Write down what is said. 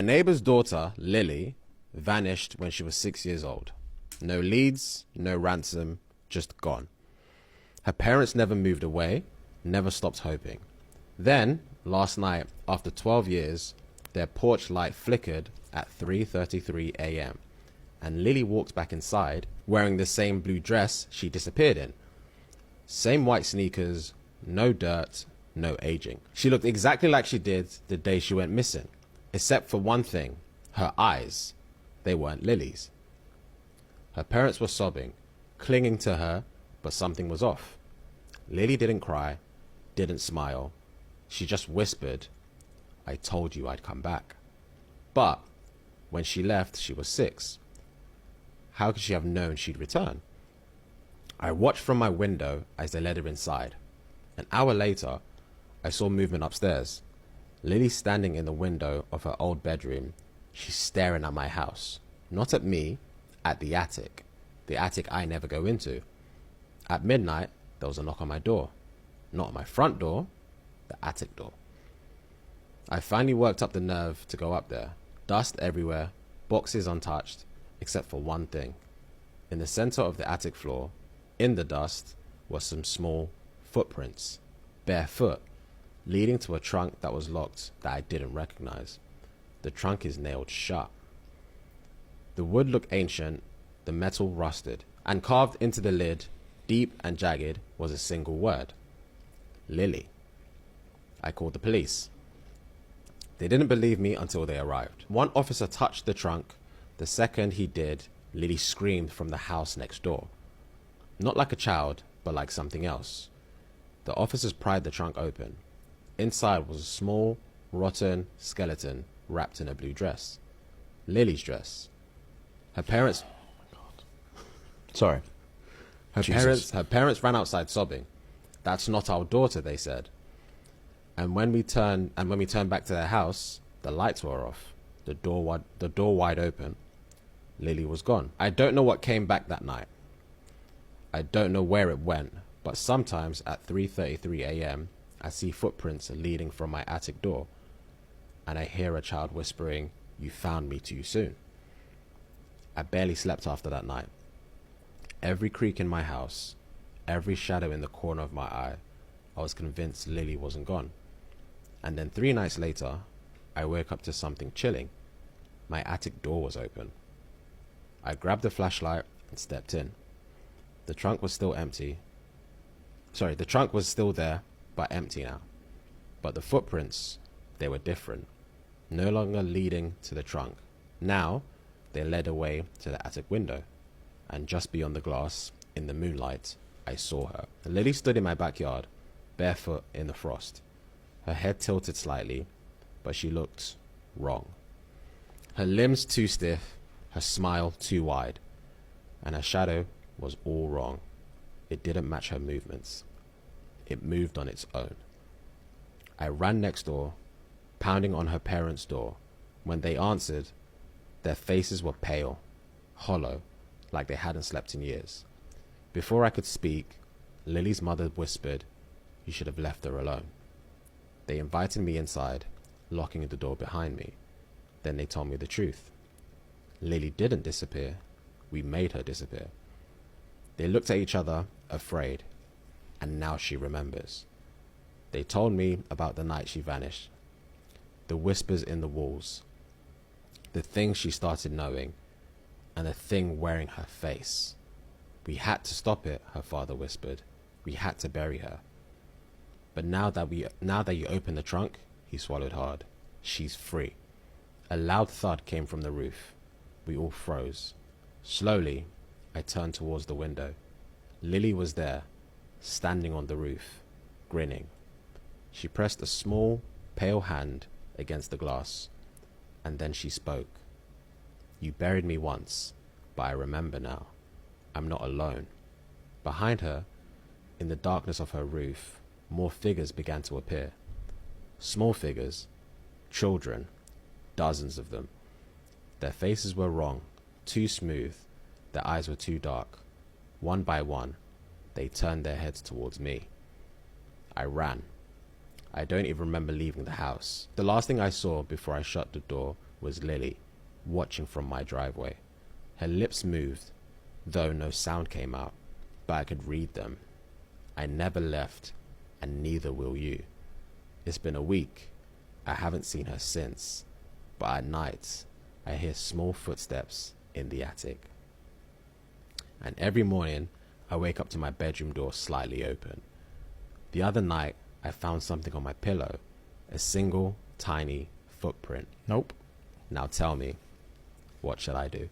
My neighbor's daughter, Lily, vanished when she was 6 years old. No leads, no ransom, just gone. Her parents never moved away, never stopped hoping. Then, last night, after 12 years, their porch light flickered at 3:33 a.m. and Lily walked back inside wearing the same blue dress she disappeared in. Same white sneakers, no dirt, no aging. She looked exactly like she did the day she went missing, except for one thing, her eyes. They weren't Lily's. Her parents were sobbing, clinging to her, but something was off. Lily didn't cry, didn't smile. She just whispered, "I told you I'd come back." But when she left, she was 6. How could she have known she'd return? I watched from my window as they led her inside. An hour later, I saw movement upstairs. Lily standing in the window of her old bedroom. She's staring at my house. Not at me, at the attic. The attic I never go into. At midnight, there was a knock on my door. Not my front door, the attic door. I finally worked up the nerve to go up there. Dust everywhere, boxes untouched, except for one thing. In the center of the attic floor, in the dust, were some small footprints, barefoot, leading to a trunk that was locked that I didn't recognize. The trunk is nailed shut. The wood looked ancient, the metal rusted, and carved into the lid, deep and jagged, was a single word: Lily. I called the police. They didn't believe me until they arrived. One officer touched the trunk. The second he did, Lily screamed from the house next door. Not like a child, but like something else. The officers pried the trunk open. Inside was a small, rotten skeleton wrapped in a blue dress. Lily's dress. Her parents... Sorry. Her parents ran outside sobbing. "That's not our daughter," they said. And when we turned back to their house, the lights were off, the door wide open. Lily was gone. I don't know what came back that night. I don't know where it went, but sometimes at 3:33 a.m., I see footprints leading from my attic door, and I hear a child whispering, "You found me too soon." I barely slept after that night. Every creak in my house, every shadow in the corner of my eye, I was convinced Lily wasn't gone. And then 3 nights later, I woke up to something chilling. My attic door was open. I grabbed a flashlight and stepped in. The trunk was still empty. The trunk was still there, but empty now. But the footprints, they were different. No longer leading to the trunk. Now, they led away to the attic window. And just beyond the glass, in the moonlight, I saw her. Lily stood in my backyard, barefoot in the frost. Her head tilted slightly, but she looked wrong. Her limbs too stiff, her smile too wide, and her shadow was all wrong. It didn't match her movements. It moved on its own. I ran next door, pounding on her parents' door. When they answered, their faces were pale, hollow, like they hadn't slept in years. Before I could speak, Lily's mother whispered, "You should have left her alone." They invited me inside, locking the door behind me. Then they told me the truth. Lily didn't disappear. We made her disappear. They looked at each other, afraid, and now she remembers. They told me about the night she vanished, the whispers in the walls, the things she started knowing, and the thing wearing her face. "We had to stop it," her father whispered. "We had to bury her." But now that you open the trunk, he swallowed hard. She's free. A loud thud came from the roof. We all froze. Slowly, I turned towards the window. Lily was there, standing on the roof, grinning. She pressed a small, pale hand against the glass, and then she spoke. "You buried me once, but I remember now. I'm not alone." Behind her, in the darkness of her roof, more figures began to appear. Small figures, children, dozens of them. Their faces were wrong, too smooth, their eyes were too dark. One by one, they turned their heads towards me. I ran. I don't even remember leaving the house. The last thing I saw before I shut the door was Lily, watching from my driveway. Her lips moved, though no sound came out, but I could read them. I never left, and neither will you. It's been a week. I haven't seen her since, but at night, I hear small footsteps in the attic. And every morning, I wake up to my bedroom door slightly open. The other night, I found something on my pillow, a single, tiny footprint. Nope. Now tell me, what should I do?